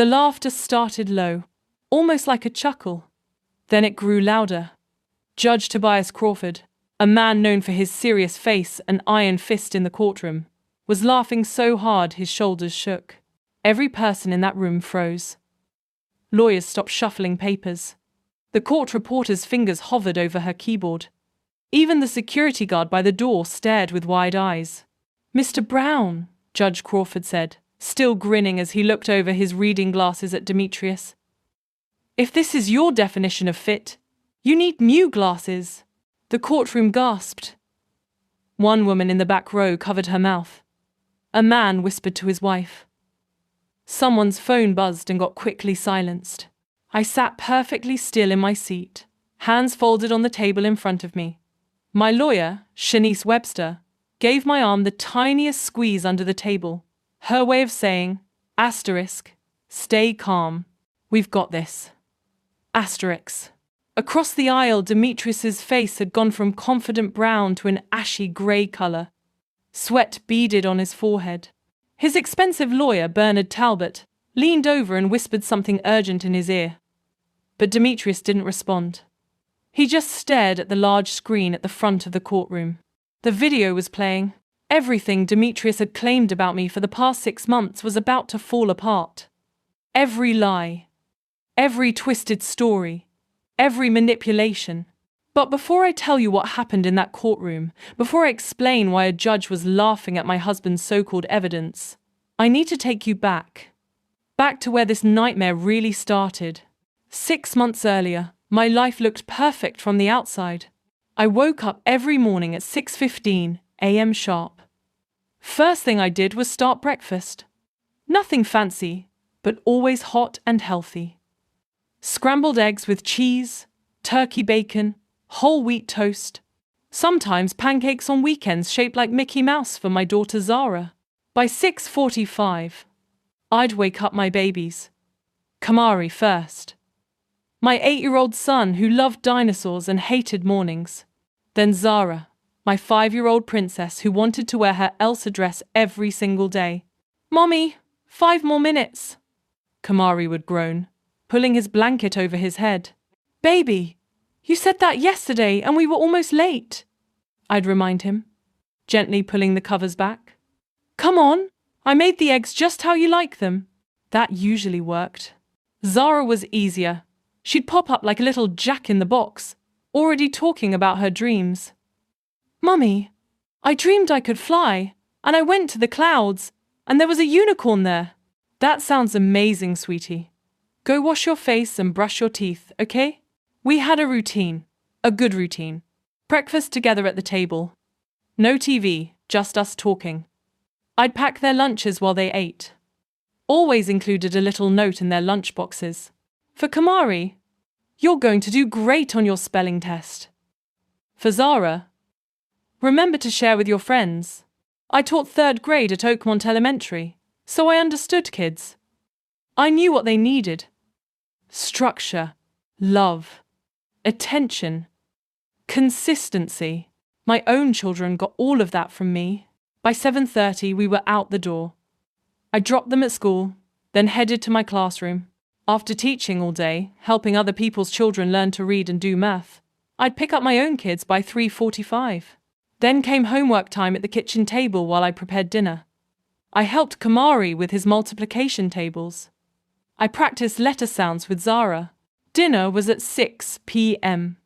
The laughter started low, almost like a chuckle. Then it grew louder. Judge Tobias Crawford, a man known for his serious face and iron fist in the courtroom, was laughing so hard his shoulders shook. Every person in that room froze. Lawyers stopped shuffling papers. The court reporter's fingers hovered over her keyboard. Even the security guard by the door stared with wide eyes. "Mr. Brown," Judge Crawford said, still grinning as he looked over his reading glasses at Demetrius. "If this is your definition of fit, you need new glasses." The courtroom gasped. One woman in the back row covered her mouth. A man whispered to his wife. Someone's phone buzzed and got quickly silenced. I sat perfectly still in my seat, hands folded on the table in front of me. My lawyer, Shanice Webster, gave my arm the tiniest squeeze under the table, her way of saying, asterisk, "Stay calm. We've got this." Asterisk. Across the aisle, Demetrius's face had gone from confident brown to an ashy grey colour. Sweat beaded on his forehead. His expensive lawyer, Bernard Talbot, leaned over and whispered something urgent in his ear. But Demetrius didn't respond. He just stared at the large screen at the front of the courtroom. The video was playing. Everything Demetrius had claimed about me for the past 6 months was about to fall apart. Every lie. Every twisted story. Every manipulation. But before I tell you what happened in that courtroom, before I explain why a judge was laughing at my husband's so-called evidence, I need to take you back. Back to where this nightmare really started. 6 months earlier, my life looked perfect from the outside. I woke up every morning at 6:15 a.m. sharp. First thing I did was start breakfast. Nothing fancy, but always hot and healthy. Scrambled eggs with cheese, turkey bacon, whole wheat toast. Sometimes pancakes on weekends shaped like Mickey Mouse for my daughter Zara. By 6:45, I'd wake up my babies. Kamari first. My 8-year-old son who loved dinosaurs and hated mornings. Then Zara, my 5-year-old princess who wanted to wear her Elsa dress every single day. "Mommy, 5 more minutes," Kamari would groan, pulling his blanket over his head. "Baby, you said that yesterday and we were almost late," I'd remind him, gently pulling the covers back. "Come on, I made the eggs just how you like them." That usually worked. Zara was easier. She'd pop up like a little jack-in-the-box, already talking about her dreams. "Mummy, I dreamed I could fly, and I went to the clouds, and there was a unicorn there." "That sounds amazing, sweetie. Go wash your face and brush your teeth, okay?" We had a routine, a good routine. Breakfast together at the table. No TV, just us talking. I'd pack their lunches while they ate. Always included a little note in their lunch boxes. For Kamari, "You're going to do great on your spelling test." For Zara, "Remember to share with your friends." I taught 3rd grade at Oakmont Elementary, so I understood kids. I knew what they needed. Structure, love, attention, consistency. My own children got all of that from me. By 7:30, we were out the door. I dropped them at school, then headed to my classroom. After teaching all day, helping other people's children learn to read and do math, I'd pick up my own kids by 3:45. Then came homework time at the kitchen table while I prepared dinner. I helped Kamari with his multiplication tables. I practiced letter sounds with Zara. Dinner was at 6 p.m.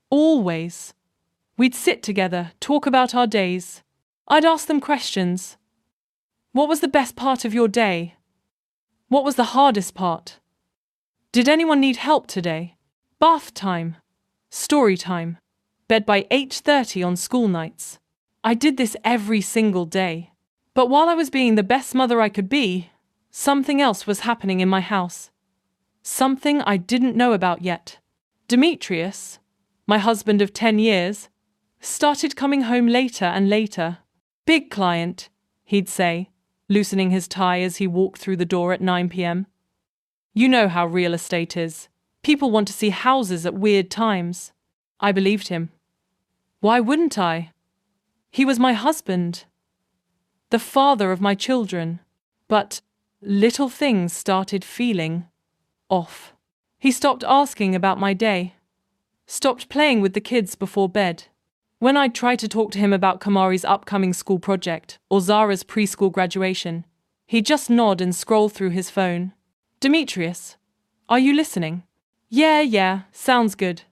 Always. We'd sit together, talk about our days. I'd ask them questions. What was the best part of your day? What was the hardest part? Did anyone need help today? Bath time. Story time. Bed by 8:30 on school nights. I did this every single day. But while I was being the best mother I could be, something else was happening in my house. Something I didn't know about yet. Demetrius, my husband of 10 years, started coming home later and later. "Big client," he'd say, loosening his tie as he walked through the door at 9 p.m. You know how real estate is. People want to see houses at weird times. I believed him. Why wouldn't I? He was my husband. The father of my children. But Little things started feeling off. He stopped asking about my day, stopped playing with the kids before bed. When I'd try to talk to him about Kamari's upcoming school project or Zara's preschool graduation, he'd just nod and scroll through his phone. Demetrius, are you listening? Yeah, sounds good.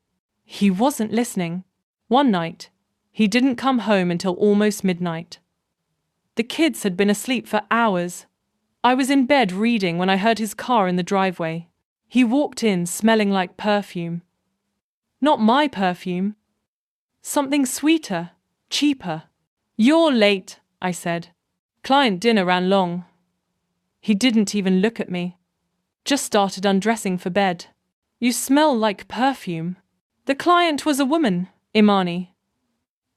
He wasn't listening. One night, he didn't come home until almost midnight. The kids had been asleep for hours. I was in bed reading when I heard his car in the driveway. He walked in smelling like perfume. Not my perfume. Something sweeter, cheaper. You're late, I said. Client dinner ran long. He didn't even look at me. Just started undressing for bed. You smell like perfume. The client was a woman, Imani.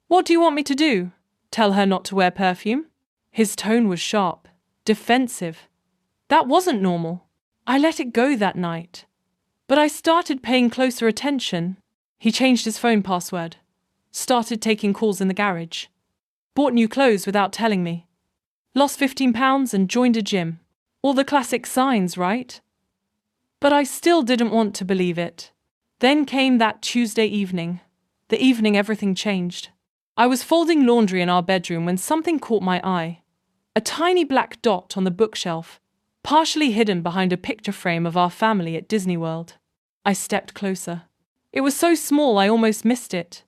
What do you want me to do? Tell her not to wear perfume? His tone was sharp, defensive. That wasn't normal. I let it go that night. But I started paying closer attention. He changed his phone password, started taking calls in the garage, bought new clothes without telling me, lost 15 pounds and joined a gym. All the classic signs, right? But I still didn't want to believe it. Then came that Tuesday evening, the evening everything changed. I was folding laundry in our bedroom when something caught my eye. A tiny black dot on the bookshelf, partially hidden behind a picture frame of our family at Disney World. I stepped closer. It was so small I almost missed it.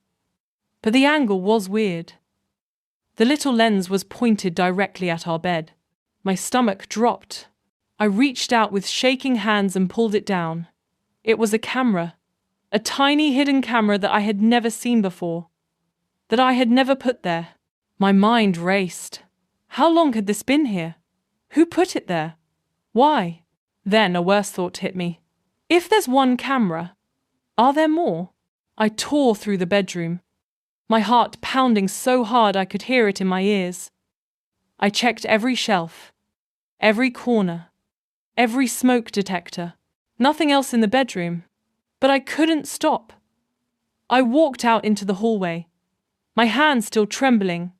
But the angle was weird. The little lens was pointed directly at our bed. My stomach dropped. I reached out with shaking hands and pulled it down. It was a camera. A tiny hidden camera that I had never seen before. That I had never put there. My mind raced. How long had this been here? Who put it there? Why? Then a worse thought hit me. If there's one camera, are there more? I tore through the bedroom, my heart pounding so hard I could hear it in my ears. I checked every shelf, every corner, every smoke detector. Nothing else in the bedroom, but I couldn't stop. I walked out into the hallway, my hands still trembling,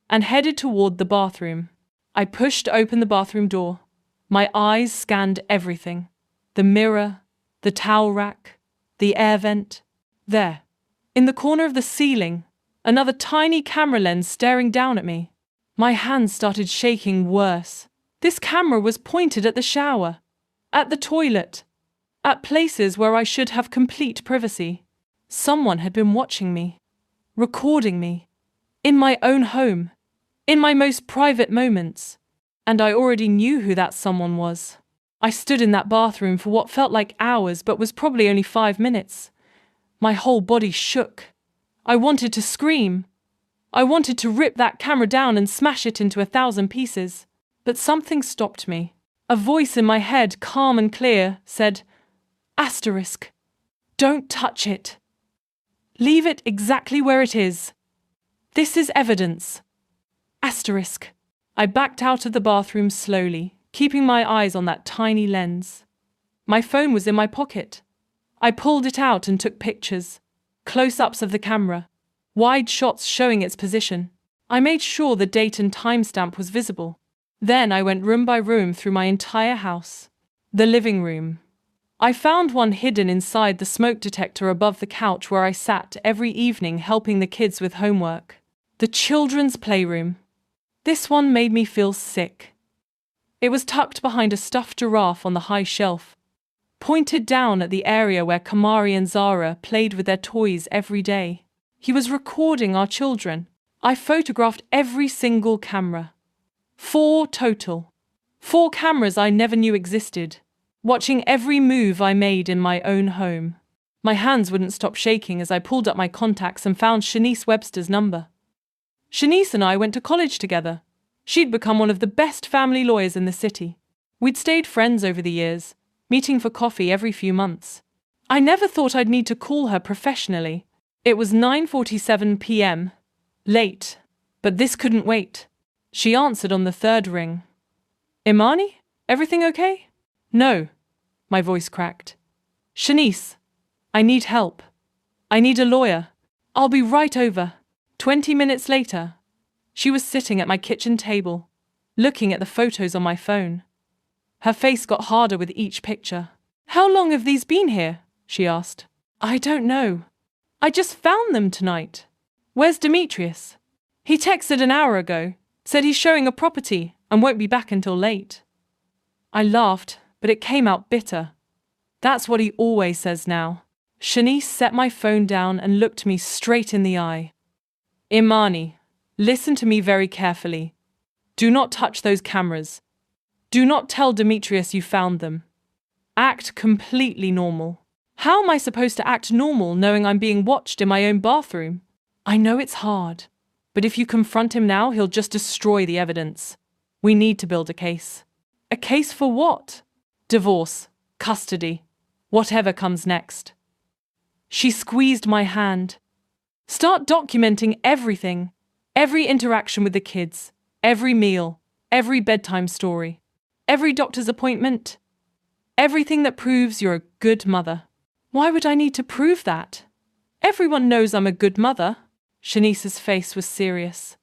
and headed toward the bathroom. I pushed open the bathroom door. My eyes scanned everything. The mirror, the towel rack, the air vent. There, in the corner of the ceiling, another tiny camera lens staring down at me. My hands started shaking worse. This camera was pointed at the shower, at the toilet, at places where I should have complete privacy. Someone had been watching me, recording me, in my own home, in my most private moments, and I already knew who that someone was. I stood in that bathroom for what felt like hours but was probably only 5 minutes. My whole body shook. I wanted to scream. I wanted to rip that camera down and smash it into 1,000 pieces. But something stopped me. A voice in my head, calm and clear, said, "Asterisk. Don't touch it. Leave it exactly where it is. This is evidence. Asterisk." I backed out of the bathroom slowly, keeping my eyes on that tiny lens. My phone was in my pocket. I pulled it out and took pictures, close-ups of the camera, wide shots showing its position. I made sure the date and timestamp was visible. Then I went room by room through my entire house. The living room. I found one hidden inside the smoke detector above the couch where I sat every evening helping the kids with homework. The children's playroom. This one made me feel sick. It was tucked behind a stuffed giraffe on the high shelf, pointed down at the area where Kamari and Zara played with their toys every day. He was recording our children. I photographed every single camera. 4 total. 4 cameras I never knew existed, watching every move I made in my own home. My hands wouldn't stop shaking as I pulled up my contacts and found Shanice Webster's number. Shanice and I went to college together. She'd become one of the best family lawyers in the city. We'd stayed friends over the years, meeting for coffee every few months. I never thought I'd need to call her professionally. It was 9:47 p.m. Late, but this couldn't wait. She answered on the 3rd ring. "Imani, everything okay?" "No," my voice cracked. "Shanice, I need help. I need a lawyer. I'll be right over." 20 minutes later, she was sitting at my kitchen table, looking at the photos on my phone. Her face got harder with each picture. "How long have these been here?" she asked. "I don't know. I just found them tonight." "Where's Demetrius?" "He texted an hour ago, said he's showing a property and won't be back until late." I laughed, but it came out bitter. That's what he always says now. Shanice set my phone down and looked me straight in the eye. "Imani, listen to me very carefully. Do not touch those cameras. Do not tell Demetrius you found them. Act completely normal." "How am I supposed to act normal knowing I'm being watched in my own bathroom?" "I know it's hard, but if you confront him now, he'll just destroy the evidence. We need to build a case." "A case for what?" "Divorce, custody, whatever comes next." She squeezed my hand. "Start documenting everything, every interaction with the kids, every meal, every bedtime story, every doctor's appointment, everything that proves you're a good mother." "Why would I need to prove that? Everyone knows I'm a good mother." Shanice's face was serious.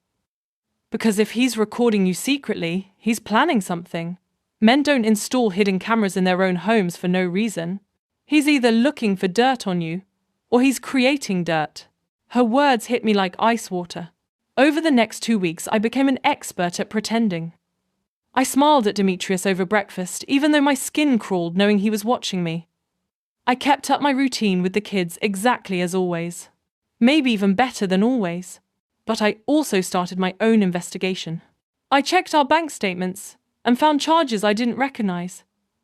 "Because if he's recording you secretly, he's planning something. Men don't install hidden cameras in their own homes for no reason. He's either looking for dirt on you, or he's creating dirt." Her words hit me like ice water. Over the next 2 weeks, I became an expert at pretending. I smiled at Demetrius over breakfast, even though my skin crawled knowing he was watching me. I kept up my routine with the kids exactly as always. Maybe even better than always. But I also started my own investigation. I checked our bank statements and found charges I didn't recognize.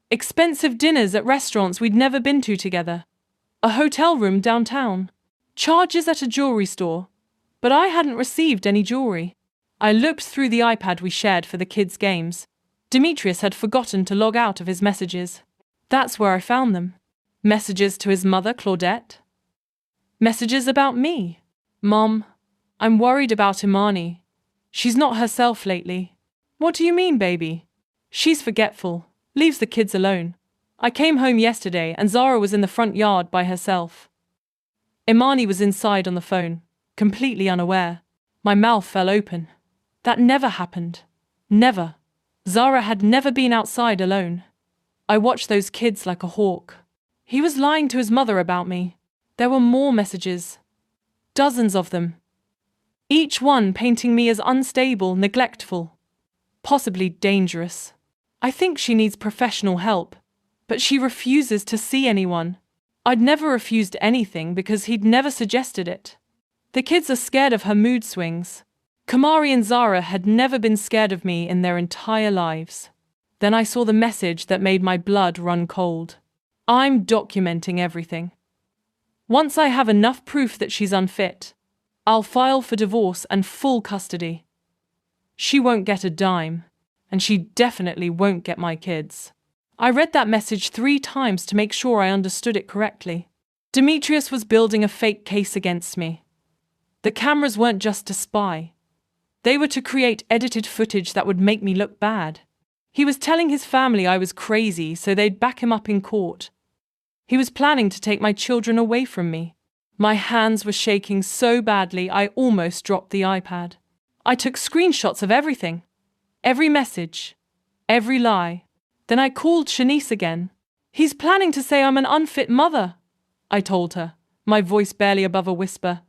Expensive dinners at restaurants we'd never been to together. A hotel room downtown. Charges at a jewelry store. But I hadn't received any jewelry. I looked through the iPad we shared for the kids' games. Demetrius had forgotten to log out of his messages. That's where I found them. Messages to his mother, Claudette. Messages about me. "Mom, I'm worried about Imani. She's not herself lately." "What do you mean, baby?" "She's forgetful, leaves the kids alone. I came home yesterday and Zara was in the front yard by herself." Imani was inside on the phone, completely unaware. My mouth fell open. That never happened. Never. Zara had never been outside alone. I watched those kids like a hawk. He was lying to his mother about me. There were more messages. Dozens of them. Each one painting me as unstable, neglectful. Possibly dangerous. I think she needs professional help, but she refuses to see anyone. I'd never refused anything because he'd never suggested it. The kids are scared of her mood swings. Kamari and Zara had never been scared of me in their entire lives. Then I saw the message that made my blood run cold. "I'm documenting everything. Once I have enough proof that she's unfit, I'll file for divorce and full custody. She won't get a dime, and she definitely won't get my kids." I read that message 3 times to make sure I understood it correctly. Demetrius was building a fake case against me. The cameras weren't just to spy. They were to create edited footage that would make me look bad. He was telling his family I was crazy so they'd back him up in court. He was planning to take my children away from me. My hands were shaking so badly I almost dropped the iPad. I took screenshots of everything. Every message. Every lie. Then I called Shanice again. "He's planning to say I'm an unfit mother," I told her, my voice barely above a whisper.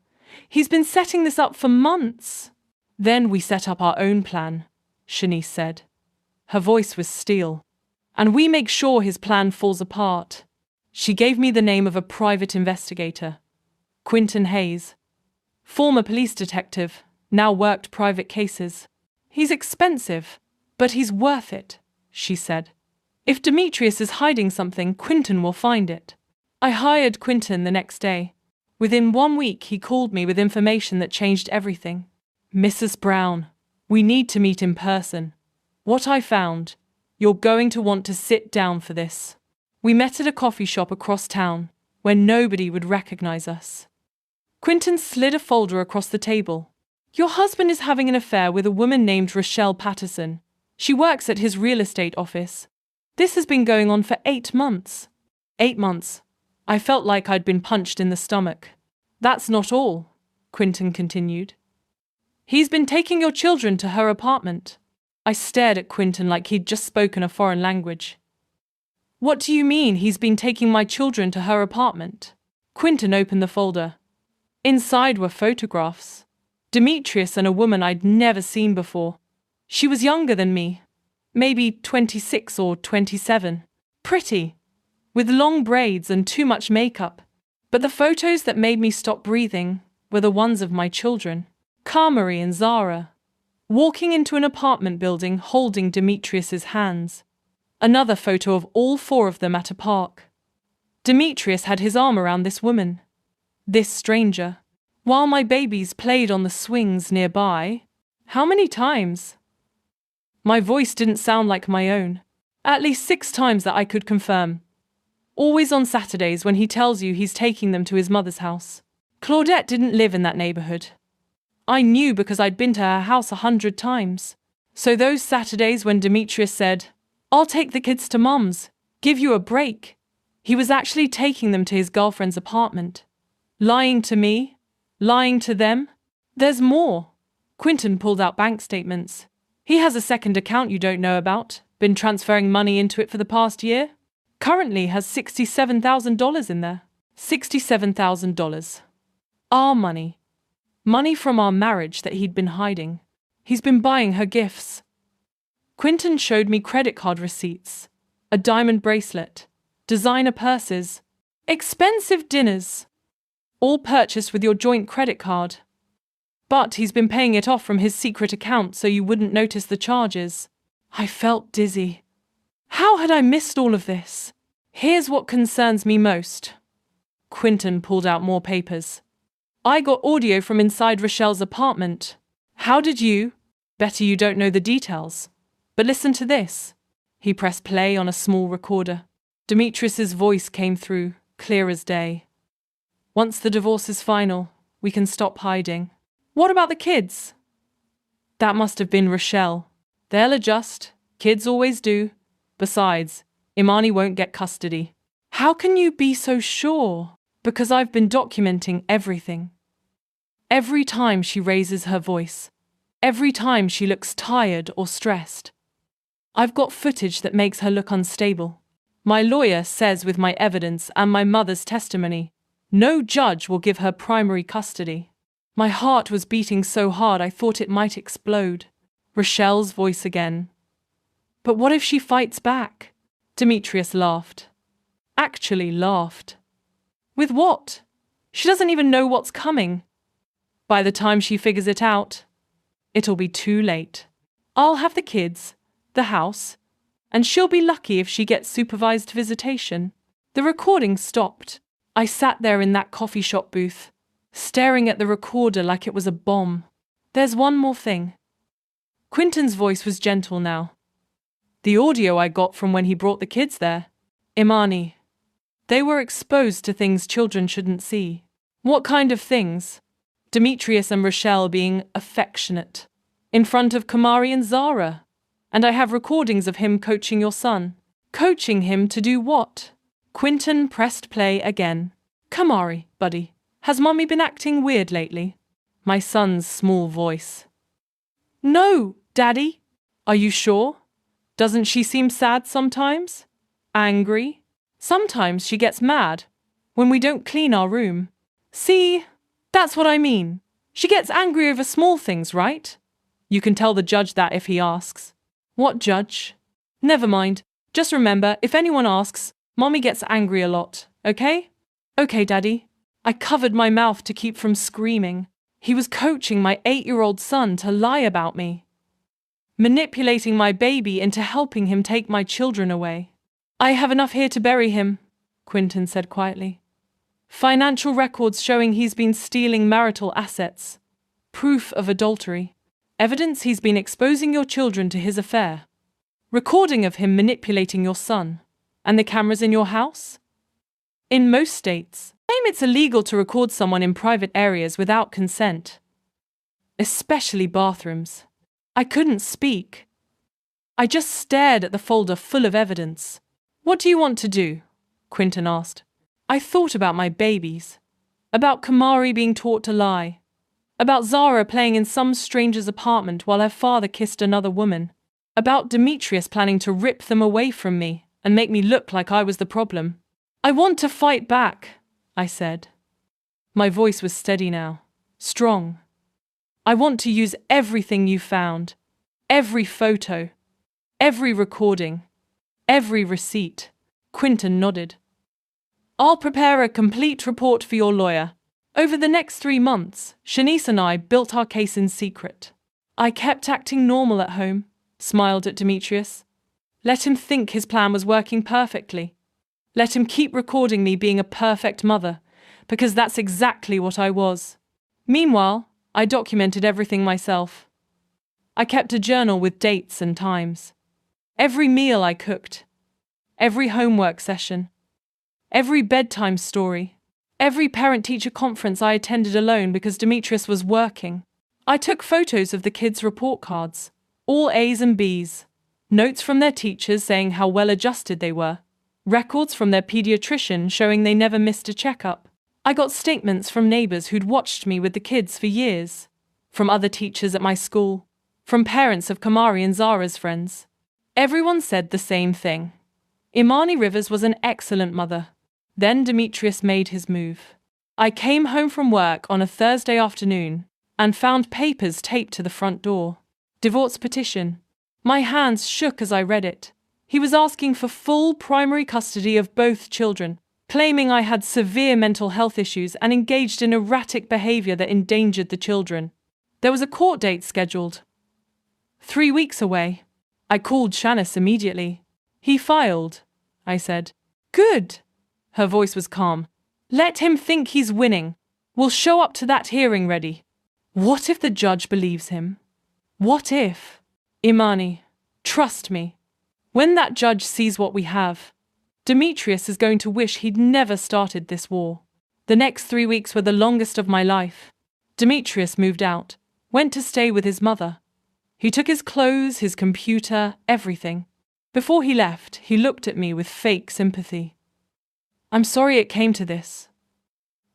"He's been setting this up for months." "Then we set up our own plan," Shanice said. Her voice was steel. "And we make sure his plan falls apart." She gave me the name of a private investigator. Quinton Hayes. Former police detective, now worked private cases. "He's expensive, but he's worth it," she said. "If Demetrius is hiding something, Quinton will find it." I hired Quinton the next day. Within 1 week, he called me with information that changed everything. "Mrs. Brown, we need to meet in person. What I found, you're going to want to sit down for this." We met at a coffee shop across town, where nobody would recognize us. Quinton slid a folder across the table. "Your husband is having an affair with a woman named Rochelle Patterson. She works at his real estate office. This has been going on for 8 months. 8 months. I felt like I'd been punched in the stomach. "That's not all," Quinton continued. "He's been taking your children to her apartment. I stared at Quinton like he'd just spoken a foreign language. What do you mean he's been taking my children to her apartment? Quinton opened the folder. Inside were photographs. Demetrius and a woman I'd never seen before. She was younger than me, maybe 26 or 27. Pretty, with long braids and too much makeup. But the photos that made me stop breathing were the ones of my children, Kamari and Zara, walking into an apartment building holding Demetrius's hands. Another photo of all four of them at a park. Demetrius had his arm around this woman, this stranger, while my babies played on the swings nearby. How many times? My voice didn't sound like my own. At least 6 times that I could confirm. Always on Saturdays when he tells you he's taking them to his mother's house. Claudette didn't live in that neighborhood. I knew because I'd been to her house 100 times. So those Saturdays when Demetrius said, "I'll take the kids to Mum's, give you a break," he was actually taking them to his girlfriend's apartment. Lying to me? Lying to them? There's more. Quinton pulled out bank statements. He has a second account you don't know about, been transferring money into it for the past year. Currently has $67,000 in there. $67,000. Our money. Money from our marriage that he'd been hiding. He's been buying her gifts. Quinton showed me credit card receipts, a diamond bracelet, designer purses, expensive dinners, all purchased with your joint credit card. But he's been paying it off from his secret account so you wouldn't notice the charges. I felt dizzy. How had I missed all of this? Here's what concerns me most. Quinton pulled out more papers. I got audio from inside Rochelle's apartment. How did you? Better you don't know the details. But listen to this. He pressed play on a small recorder. Demetrius's voice came through, clear as day. Once the divorce is final, we can stop hiding. What about the kids? That must have been Rochelle. They'll adjust. Kids always do. Besides, Imani won't get custody. How can you be so sure? Because I've been documenting everything. Every time she raises her voice. Every time she looks tired or stressed. I've got footage that makes her look unstable. My lawyer says with my evidence and my mother's testimony, no judge will give her primary custody. My heart was beating so hard I thought it might explode. Rochelle's voice again. But what if she fights back? Demetrius laughed. Actually laughed. With what? She doesn't even know what's coming. By the time she figures it out, it'll be too late. I'll have the kids, the house, and she'll be lucky if she gets supervised visitation. The recording stopped. I sat there in that coffee shop booth, staring at the recorder like it was a bomb. There's one more thing. Quinton's voice was gentle now. The audio I got from when he brought the kids there. Imani. They were exposed to things children shouldn't see. What kind of things? Demetrius and Rochelle being affectionate. In front of Kamari and Zara. And I have recordings of him coaching your son. Coaching him to do what? Quinton pressed play again. Kamari, buddy, has Mommy been acting weird lately? My son's small voice. No, Daddy. Are you sure? Doesn't she seem sad sometimes? Angry? Sometimes she gets mad when we don't clean our room. See, that's what I mean. She gets angry over small things, right? You can tell the judge that if he asks. What judge? Never mind. Just remember, if anyone asks, Mommy gets angry a lot, okay? Okay, Daddy. I covered my mouth to keep from screaming. He was coaching my 8-year-old son to lie about me. Manipulating my baby into helping him take my children away. I have enough here to bury him, Quinton said quietly. Financial records showing he's been stealing marital assets. Proof of adultery. Evidence he's been exposing your children to his affair. Recording of him manipulating your son. And the cameras in your house? In most states, claim it's illegal to record someone in private areas without consent. Especially bathrooms. I couldn't speak. I just stared at the folder full of evidence. What do you want to do? Quinton asked. I thought about my babies. About Kamari being taught to lie. About Zara playing in some stranger's apartment while her father kissed another woman. About Demetrius planning to rip them away from me and make me look like I was the problem. I want to fight back, I said. My voice was steady now, strong. I want to use everything you found, every photo, every recording, every receipt. Quinton nodded. I'll prepare a complete report for your lawyer. Over the next 3 months, Shanice and I built our case in secret. I kept acting normal at home, smiled at Demetrius. Let him think his plan was working perfectly. Let him keep recording me being a perfect mother, because that's exactly what I was. Meanwhile, I documented everything myself. I kept a journal with dates and times. Every meal I cooked. Every homework session. Every bedtime story. Every parent-teacher conference I attended alone because Demetrius was working. I took photos of the kids' report cards, all A's and B's. Notes from their teachers saying how well adjusted they were. Records from their pediatrician showing they never missed a checkup. I got statements from neighbors who'd watched me with the kids for years. From other teachers at my school. From parents of Kamari and Zara's friends. Everyone said the same thing. Imani Rivers was an excellent mother. Then Demetrius made his move. I came home from work on a Thursday afternoon and found papers taped to the front door. Divorce petition. My hands shook as I read it. He was asking for full primary custody of both children, claiming I had severe mental health issues and engaged in erratic behavior that endangered the children. There was a court date scheduled. 3 weeks away. I called Shanice immediately. He filed, I said. Good. Her voice was calm. Let him think he's winning. We'll show up to that hearing ready. What if the judge believes him? What if? Imani, trust me. When that judge sees what we have, Demetrius is going to wish he'd never started this war. The next 3 weeks were the longest of my life. Demetrius moved out, went to stay with his mother. He took his clothes, his computer, everything. Before he left, he looked at me with fake sympathy. I'm sorry it came to this.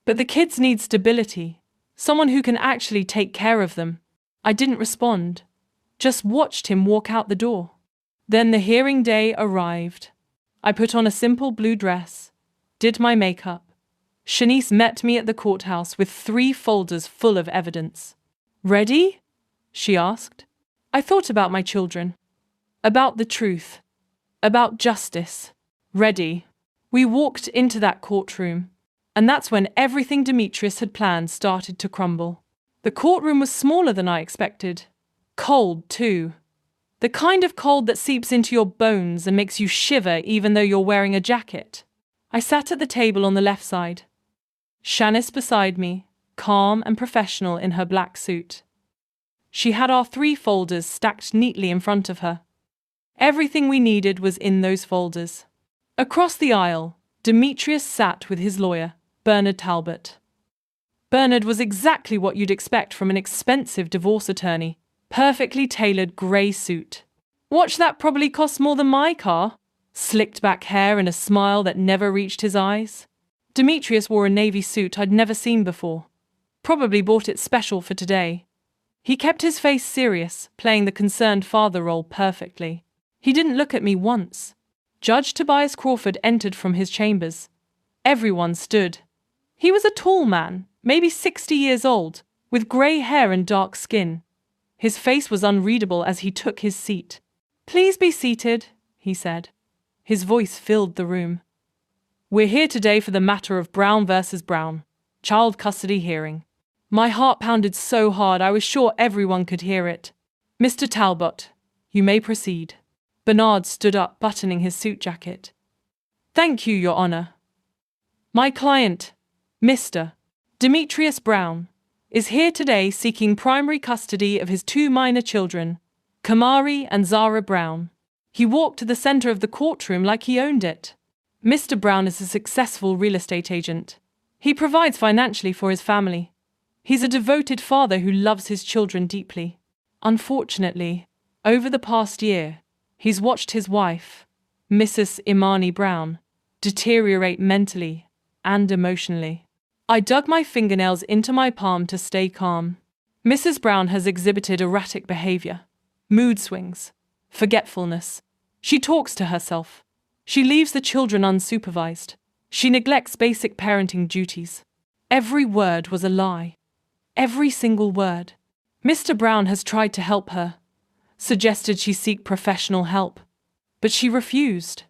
But the kids need stability, someone who can actually take care of them. I didn't respond, just watched him walk out the door. Then the hearing day arrived. I put on a simple blue dress, did my makeup. Shanice met me at the courthouse with 3 folders full of evidence. Ready? She asked. I thought about my children, about the truth, about justice. Ready. We walked into that courtroom, and that's when everything Demetrius had planned started to crumble. The courtroom was smaller than I expected. Cold, too. The kind of cold that seeps into your bones and makes you shiver even though you're wearing a jacket. I sat at the table on the left side. Shanice beside me, calm and professional in her black suit. She had our 3 folders stacked neatly in front of her. Everything we needed was in those folders. Across the aisle, Demetrius sat with his lawyer, Bernard Talbot. Bernard was exactly what you'd expect from an expensive divorce attorney, perfectly tailored grey suit. Watch that probably cost more than my car. Slicked back hair and a smile that never reached his eyes. Demetrius wore a navy suit I'd never seen before. Probably bought it special for today. He kept his face serious, playing the concerned father role perfectly. He didn't look at me once. Judge Tobias Crawford entered from his chambers. Everyone stood. He was a tall man, maybe 60 years old, with grey hair and dark skin. His face was unreadable as he took his seat. Please be seated, he said. His voice filled the room. We're here today for the matter of Brown versus Brown, child custody hearing. My heart pounded so hard I was sure everyone could hear it. Mr. Talbot, you may proceed. Bernard stood up, buttoning his suit jacket. Thank you, Your Honor. My client, Mr. Demetrius Brown, is here today seeking primary custody of his 2 minor children, Kamari and Zara Brown. He walked to the center of the courtroom like he owned it. Mr. Brown is a successful real estate agent. He provides financially for his family. He's a devoted father who loves his children deeply. Unfortunately, over the past year, he's watched his wife, Mrs. Imani Brown, deteriorate mentally and emotionally. I dug my fingernails into my palm to stay calm. Mrs. Brown has exhibited erratic behavior, mood swings, Forgetfulness. She talks to herself. She leaves the children unsupervised. She neglects basic parenting duties. Every word was a lie. Every single word. Mr. Brown has tried to help her, suggested she seek professional help, but she refused.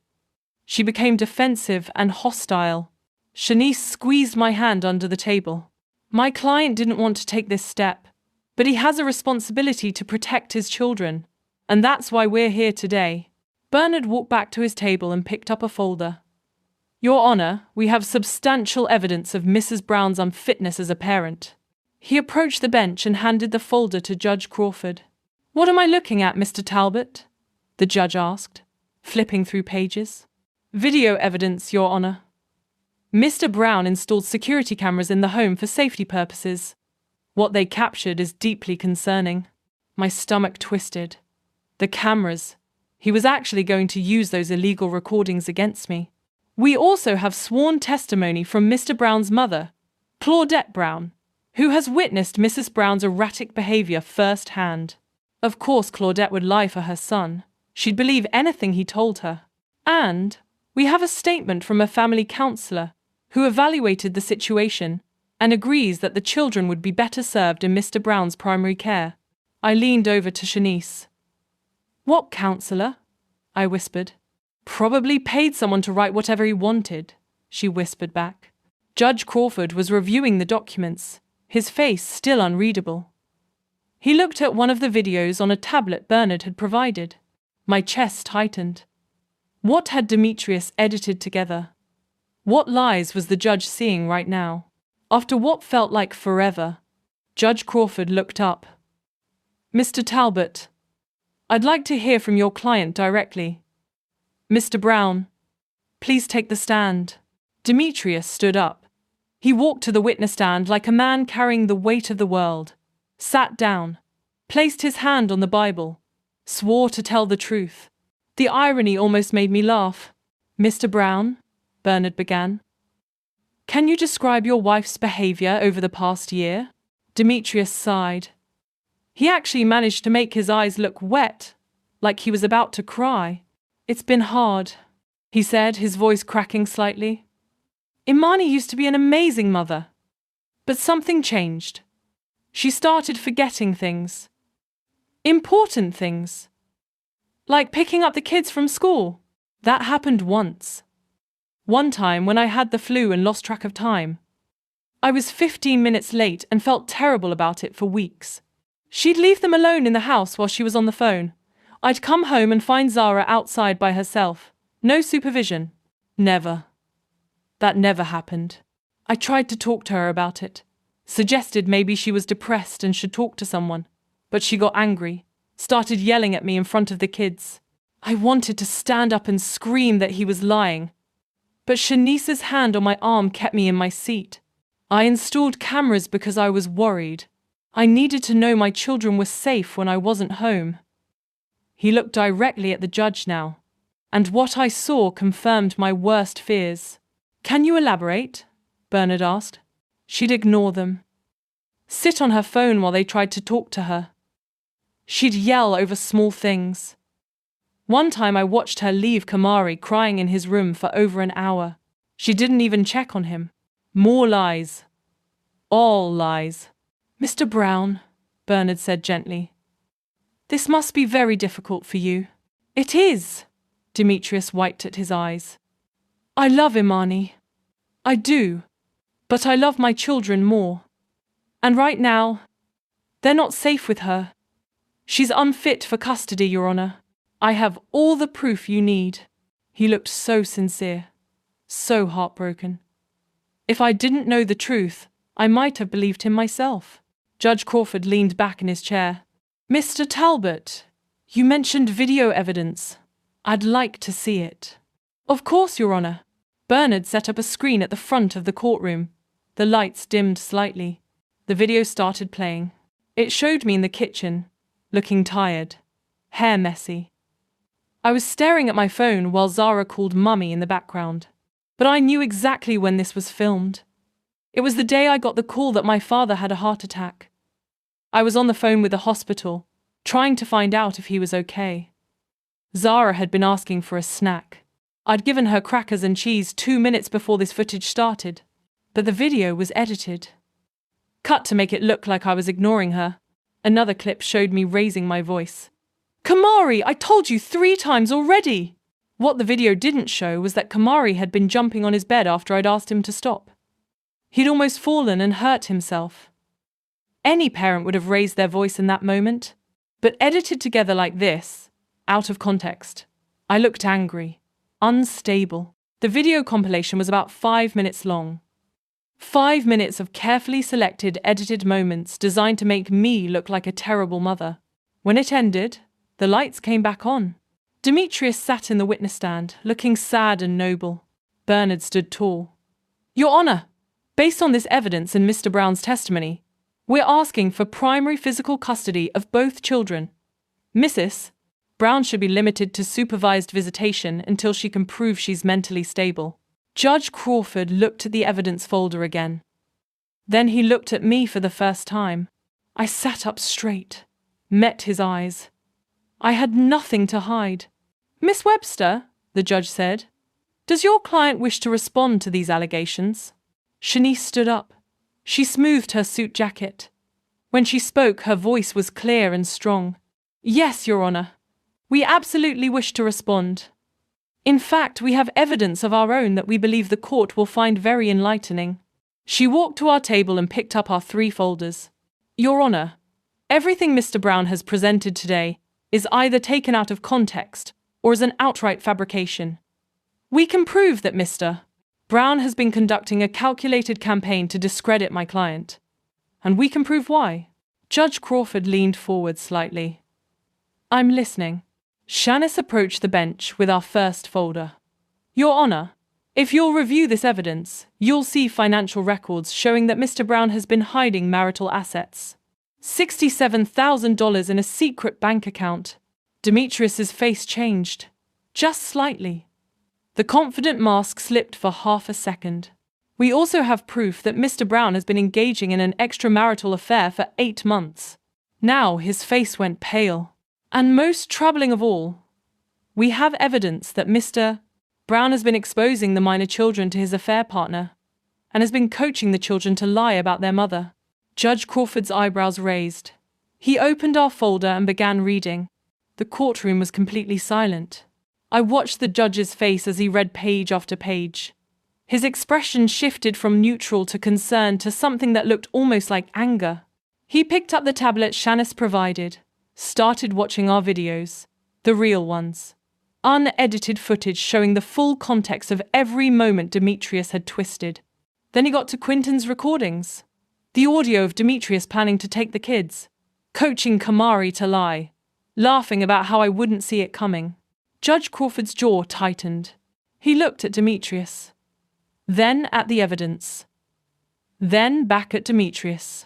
She became defensive and hostile. Shanice squeezed my hand under the table. My client didn't want to take this step, but he has a responsibility to protect his children, and that's why we're here today. Bernard walked back to his table and picked up a folder. Your Honor, we have substantial evidence of Mrs. Brown's unfitness as a parent. He approached the bench and handed the folder to Judge Crawford. What am I looking at, Mr. Talbot? The judge asked, flipping through pages. Video evidence, Your Honor. Mr. Brown installed security cameras in the home for safety purposes. What they captured is deeply concerning. My stomach twisted. The cameras. He was actually going to use those illegal recordings against me. We also have sworn testimony from Mr. Brown's mother, Claudette Brown, who has witnessed Mrs. Brown's erratic behavior firsthand. Of course Claudette would lie for her son. She'd believe anything he told her. And we have a statement from a family counselor who evaluated the situation and agrees that the children would be better served in Mr. Brown's primary care. I leaned over to Shanice. What counselor? I whispered. Probably paid someone to write whatever he wanted, she whispered back. Judge Crawford was reviewing the documents, his face still unreadable. He looked at one of the videos on a tablet Bernard had provided. My chest tightened. What had Demetrius edited together? What lies was the judge seeing right now? After what felt like forever, Judge Crawford looked up. Mr. Talbot, I'd like to hear from your client directly. Mr. Brown, please take the stand. Demetrius stood up. He walked to the witness stand like a man carrying the weight of the world, sat down, placed his hand on the Bible, swore to tell the truth. The irony almost made me laugh. Mr. Brown, Bernard began. Can you describe your wife's behavior over the past year? Demetrius sighed. He actually managed to make his eyes look wet, like he was about to cry. It's been hard, he said, his voice cracking slightly. Imani used to be an amazing mother. But something changed. She started forgetting things. Important things. Like picking up the kids from school. That happened once. One time when I had the flu and lost track of time. I was 15 minutes late and felt terrible about it for weeks. She'd leave them alone in the house while she was on the phone. I'd come home and find Zara outside by herself. No supervision. Never. That never happened. I tried to talk to her about it. Suggested maybe she was depressed and should talk to someone. But she got angry. Started yelling at me in front of the kids. I wanted to stand up and scream that he was lying. But Shanice's hand on my arm kept me in my seat. I installed cameras because I was worried. I needed to know my children were safe when I wasn't home. He looked directly at the judge now, and what I saw confirmed my worst fears. Can you elaborate? Bernard asked. She'd ignore them. Sit on her phone while they tried to talk to her. She'd yell over small things. One time I watched her leave Kamari crying in his room for over an hour. She didn't even check on him. More lies. All lies. Mr. Brown, Bernard said gently. This must be very difficult for you. It is. Demetrius wiped at his eyes. I love Imani. I do. But I love my children more. And right now, they're not safe with her. She's unfit for custody, Your Honor. I have all the proof you need. He looked so sincere, so heartbroken. If I didn't know the truth, I might have believed him myself. Judge Crawford leaned back in his chair. Mr. Talbot, you mentioned video evidence. I'd like to see it. Of course, Your Honor. Bernard set up a screen at the front of the courtroom. The lights dimmed slightly. The video started playing. It showed me in the kitchen, looking tired, hair messy. I was staring at my phone while Zara called Mummy in the background. But I knew exactly when this was filmed. It was the day I got the call that my father had a heart attack. I was on the phone with the hospital, trying to find out if he was okay. Zara had been asking for a snack. I'd given her crackers and cheese 2 minutes before this footage started, but the video was edited. Cut to make it look like I was ignoring her. Another clip showed me raising my voice. "Kamari, I told you 3 times already!" What the video didn't show was that Kamari had been jumping on his bed after I'd asked him to stop. He'd almost fallen and hurt himself. Any parent would have raised their voice in that moment, but edited together like this, out of context, I looked angry, unstable. The video compilation was about 5 minutes long. 5 minutes of carefully selected, edited moments designed to make me look like a terrible mother. When it ended, the lights came back on. Demetrius sat in the witness stand, looking sad and noble. Bernard stood tall. "Your Honor, based on this evidence and Mr. Brown's testimony, we're asking for primary physical custody of both children. Mrs. Brown should be limited to supervised visitation until she can prove she's mentally stable." Judge Crawford looked at the evidence folder again. Then he looked at me for the first time. I sat up straight, met his eyes. I had nothing to hide. "Miss Webster," the judge said, "does your client wish to respond to these allegations?" Shanice stood up. She smoothed her suit jacket. When she spoke, her voice was clear and strong. "Yes, Your Honor. We absolutely wish to respond. In fact, we have evidence of our own that we believe the court will find very enlightening." She walked to our table and picked up our 3 folders. "Your Honor, everything Mr. Brown has presented today is either taken out of context or is an outright fabrication. We can prove that Mr. Brown has been conducting a calculated campaign to discredit my client. And we can prove why." Judge Crawford leaned forward slightly. "I'm listening." Shanice approached the bench with our first folder. "Your Honor, if you'll review this evidence, you'll see financial records showing that Mr. Brown has been hiding marital assets. $67,000 in a secret bank account." Demetrius's face changed, just slightly. The confident mask slipped for half a second. "We also have proof that Mr. Brown has been engaging in an extramarital affair for 8 months. Now his face went pale. "And most troubling of all, we have evidence that Mr. Brown has been exposing the minor children to his affair partner and has been coaching the children to lie about their mother." Judge Crawford's eyebrows raised. He opened our folder and began reading. The courtroom was completely silent. I watched the judge's face as he read page after page. His expression shifted from neutral to concerned to something that looked almost like anger. He picked up the tablet Shanice provided, started watching our videos, the real ones. Unedited footage showing the full context of every moment Demetrius had twisted. Then he got to Quinton's recordings. The audio of Demetrius planning to take the kids, coaching Kamari to lie, laughing about how I wouldn't see it coming. Judge Crawford's jaw tightened. He looked at Demetrius, then at the evidence, then back at Demetrius.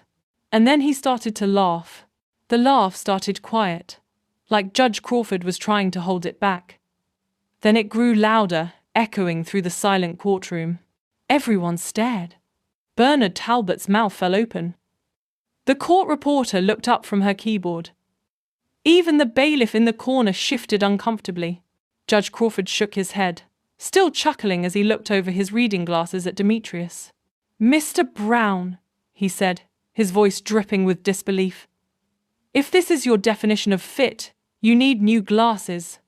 And then he started to laugh. The laugh started quiet, like Judge Crawford was trying to hold it back. Then it grew louder, echoing through the silent courtroom. Everyone stared. Bernard Talbot's mouth fell open. The court reporter looked up from her keyboard. Even the bailiff in the corner shifted uncomfortably. Judge Crawford shook his head, still chuckling as he looked over his reading glasses at Demetrius. "Mr. Brown," he said, his voice dripping with disbelief. "If this is your definition of fit, you need new glasses."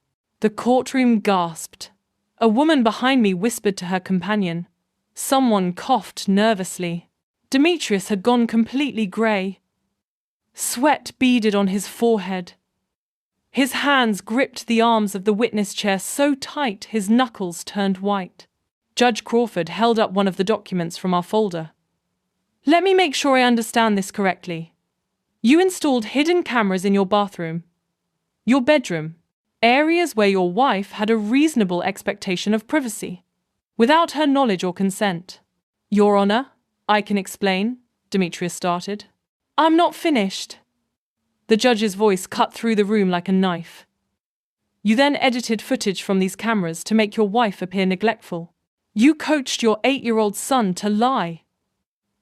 The courtroom gasped. A woman behind me whispered to her companion. Someone coughed nervously. Demetrius had gone completely grey. Sweat beaded on his forehead. His hands gripped the arms of the witness chair so tight his knuckles turned white. Judge Crawford held up one of the documents from our folder. "Let me make sure I understand this correctly. You installed hidden cameras in your bathroom, your bedroom, areas where your wife had a reasonable expectation of privacy, without her knowledge or consent." "Your Honor, I can explain," Demetrius started. "I'm not finished." The judge's voice cut through the room like a knife. "You then edited footage from these cameras to make your wife appear neglectful. You coached your 8-year-old son to lie.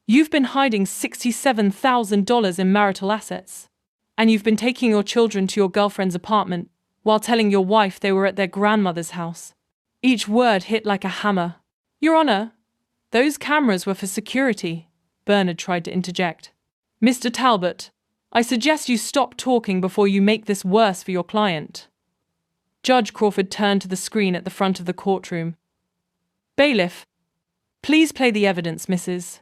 You've been hiding $67,000 in marital assets. And you've been taking your children to your girlfriend's apartment while telling your wife they were at their grandmother's house. Each word hit like a hammer. Your Honor, those cameras were for security, Bernard tried to interject. Mr. Talbot, I suggest you stop talking before you make this worse for your client. Judge Crawford turned to the screen at the front of the courtroom. Bailiff, please play the evidence, Mrs.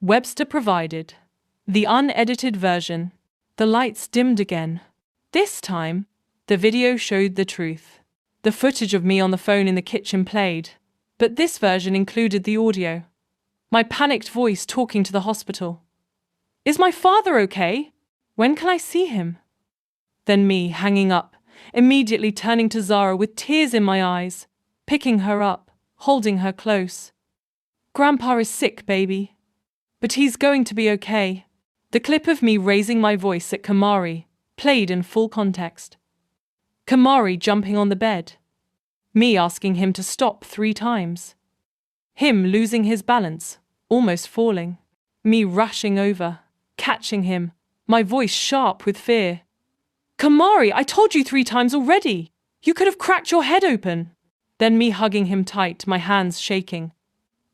Webster provided. The unedited version. The lights dimmed again. This time, the video showed the truth. The footage of me on the phone in the kitchen played, but this version included the audio. My panicked voice talking to the hospital. Is my father okay? When can I see him? Then me hanging up, immediately turning to Zara with tears in my eyes, picking her up, holding her close. Grandpa is sick, baby. But he's going to be okay. The clip of me raising my voice at Kamari played in full context. Kamari jumping on the bed. Me asking him to stop 3 times. Him losing his balance, almost falling. Me rushing over, catching him, my voice sharp with fear. Kamari, I told you 3 times already. You could have cracked your head open. Then me hugging him tight, my hands shaking.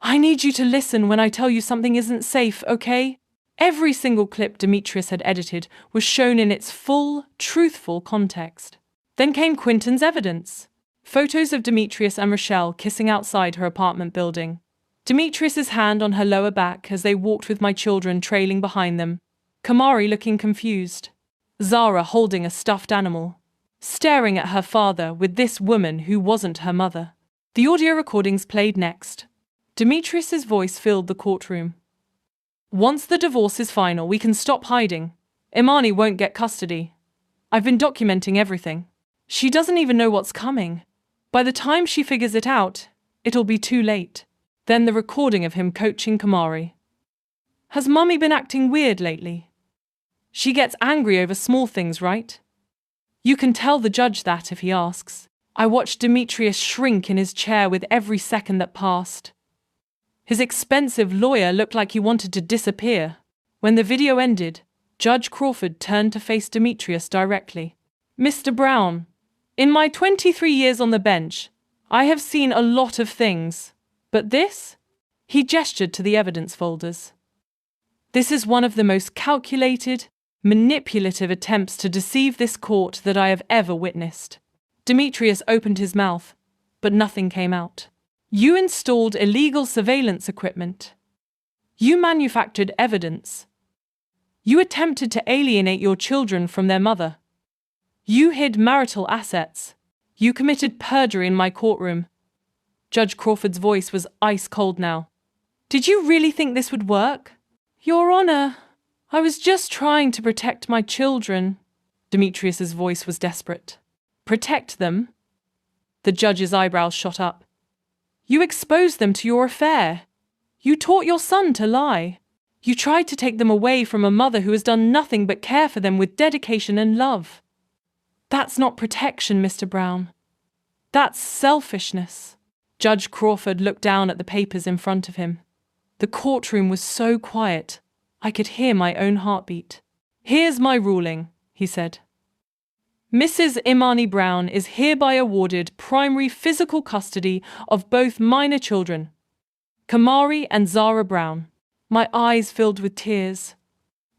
I need you to listen when I tell you something isn't safe, okay? Every single clip Demetrius had edited was shown in its full, truthful context. Then came Quinton's evidence. Photos of Demetrius and Rochelle kissing outside her apartment building. Demetrius's hand on her lower back as they walked with my children trailing behind them. Kamari looking confused. Zara holding a stuffed animal. Staring at her father with this woman who wasn't her mother. The audio recordings played next. Demetrius's voice filled the courtroom. Once the divorce is final, we can stop hiding. Imani won't get custody. I've been documenting everything. She doesn't even know what's coming. By the time she figures it out, it'll be too late. Then the recording of him coaching Kamari. Has Mummy been acting weird lately? She gets angry over small things, right? You can tell the judge that if he asks. I watched Demetrius shrink in his chair with every second that passed. His expensive lawyer looked like he wanted to disappear. When the video ended, Judge Crawford turned to face Demetrius directly. Mr. Brown, in my 23 years on the bench, I have seen a lot of things. But this? He gestured to the evidence folders. This is one of the most calculated, manipulative attempts to deceive this court that I have ever witnessed. Demetrius opened his mouth, but nothing came out. You installed illegal surveillance equipment. You manufactured evidence. You attempted to alienate your children from their mother. You hid marital assets. You committed perjury in my courtroom. Judge Crawford's voice was ice cold now. Did you really think this would work? Your Honor, I was just trying to protect my children. Demetrius's voice was desperate. Protect them? The judge's eyebrows shot up. You exposed them to your affair. You taught your son to lie. You tried to take them away from a mother who has done nothing but care for them with dedication and love. That's not protection, Mr. Brown. That's selfishness. Judge Crawford looked down at the papers in front of him. The courtroom was so quiet, I could hear my own heartbeat. Here's my ruling, he said. Mrs. Imani Brown is hereby awarded primary physical custody of both minor children, Kamari and Zara Brown. My eyes filled with tears.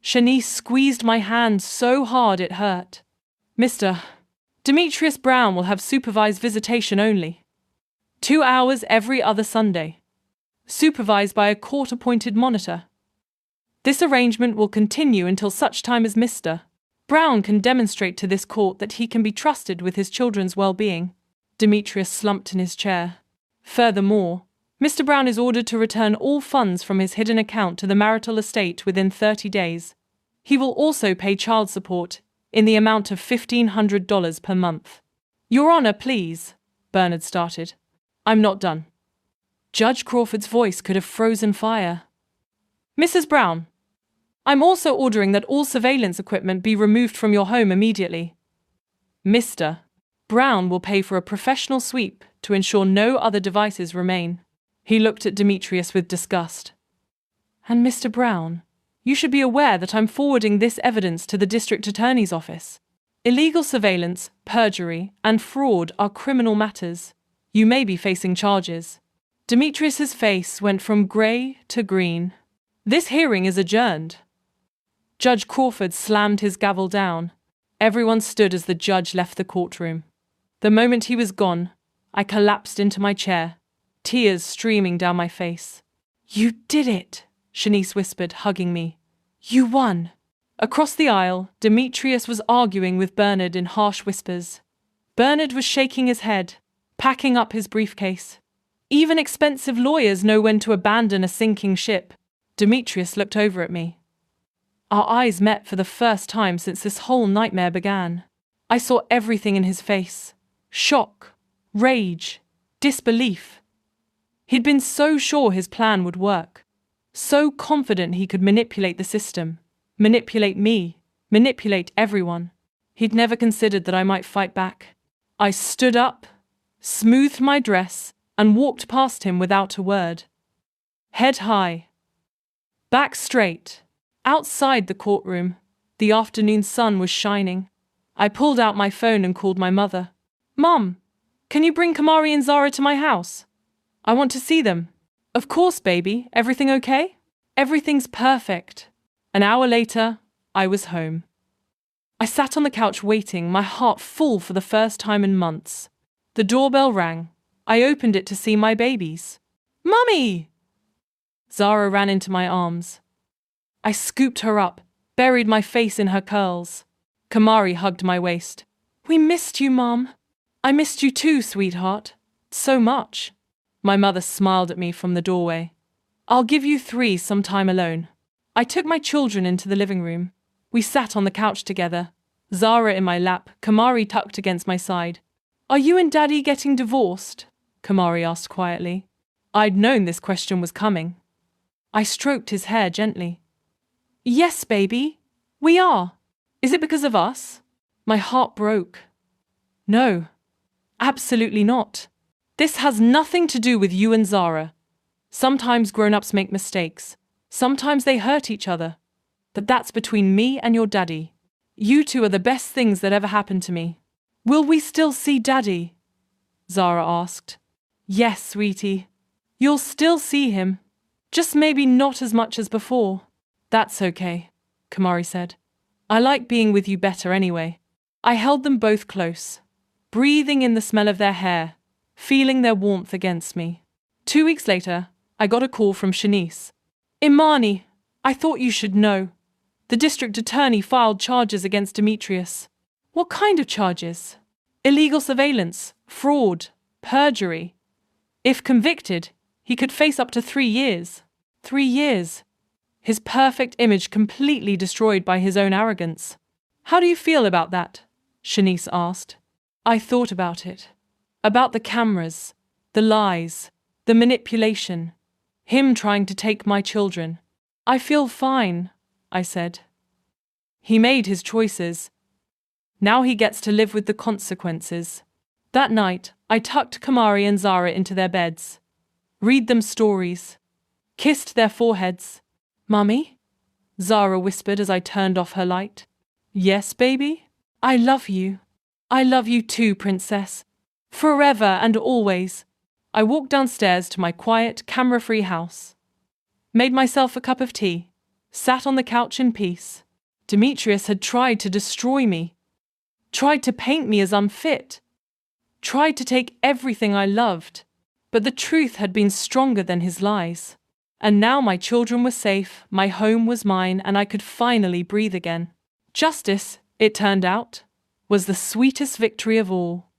Shanice squeezed my hand so hard it hurt. Mr. Demetrius Brown will have supervised visitation only. 2 hours every other Sunday. Supervised by a court-appointed monitor. This arrangement will continue until such time as Mr. Brown can demonstrate to this court that he can be trusted with his children's well-being. Demetrius slumped in his chair. Furthermore, Mr. Brown is ordered to return all funds from his hidden account to the marital estate within 30 days. He will also pay child support in the amount of $1,500 per month. Your Honor, please, Bernard started. I'm not done. Judge Crawford's voice could have frozen fire. Mrs. Brown, I'm also ordering that all surveillance equipment be removed from your home immediately. Mr. Brown will pay for a professional sweep to ensure no other devices remain. He looked at Demetrius with disgust. And Mr. Brown, you should be aware that I'm forwarding this evidence to the district attorney's office. Illegal surveillance, perjury, and fraud are criminal matters. You may be facing charges. Demetrius's face went from grey to green. This hearing is adjourned. Judge Crawford slammed his gavel down. Everyone stood as the judge left the courtroom. The moment he was gone, I collapsed into my chair, tears streaming down my face. "You did it," Shanice whispered, hugging me. "You won." Across the aisle, Demetrius was arguing with Bernard in harsh whispers. Bernard was shaking his head, packing up his briefcase. Even expensive lawyers know when to abandon a sinking ship. Demetrius looked over at me. Our eyes met for the first time since this whole nightmare began. I saw everything in his face. Shock, rage, disbelief. He'd been so sure his plan would work, so confident he could manipulate the system, manipulate me, manipulate everyone. He'd never considered that I might fight back. I stood up, smoothed my dress, and walked past him without a word. Head high, back straight. Outside the courtroom, the afternoon sun was shining. I pulled out my phone and called my mother. "Mom, can you bring Kamari and Zara to my house? I want to see them." "Of course, baby. Everything okay?" "Everything's perfect." An hour later, I was home. I sat on the couch waiting, my heart full for the first time in months. The doorbell rang. I opened it to see my babies. "Mummy!" Zara ran into my arms. I scooped her up, buried my face in her curls. Kamari hugged my waist. "We missed you, Mom." "I missed you too, sweetheart. So much." My mother smiled at me from the doorway. "I'll give you 3 some time alone." I took my children into the living room. We sat on the couch together, Zara in my lap, Kamari tucked against my side. "Are you and Daddy getting divorced?" Kamari asked quietly. I'd known this question was coming. I stroked his hair gently. "Yes, baby, we are." "Is it because of us?" My heart broke. "No, absolutely not. This has nothing to do with you and Zara. Sometimes grown-ups make mistakes. Sometimes they hurt each other. But that's between me and your daddy. You two are the best things that ever happened to me." "Will we still see Daddy?" Zara asked. "Yes, sweetie. You'll still see him. Just maybe not as much as before." "That's okay," Kamari said. "I like being with you better anyway." I held them both close, breathing in the smell of their hair, feeling their warmth against me. 2 weeks later, I got a call from Shanice. "Imani, I thought you should know. The district attorney filed charges against Demetrius." "What kind of charges?" "Illegal surveillance, fraud, perjury. If convicted, he could face up to 3 years. 3 years. His perfect image completely destroyed by his own arrogance." "How do you feel about that?" Shanice asked. I thought about it. About the cameras, the lies, the manipulation. Him trying to take my children. "I feel fine," I said. "He made his choices. Now he gets to live with the consequences." That night, I tucked Kamari and Zara into their beds. Read them stories. Kissed their foreheads. "Mummy?" Zara whispered as I turned off her light. "Yes, baby? I love you. I love you too, princess. Forever and always." I walked downstairs to my quiet, camera-free house. Made myself a cup of tea. Sat on the couch in peace. Demetrius had tried to destroy me. Tried to paint me as unfit. Tried to take everything I loved. But the truth had been stronger than his lies. And now my children were safe, my home was mine, and I could finally breathe again. Justice, it turned out, was the sweetest victory of all.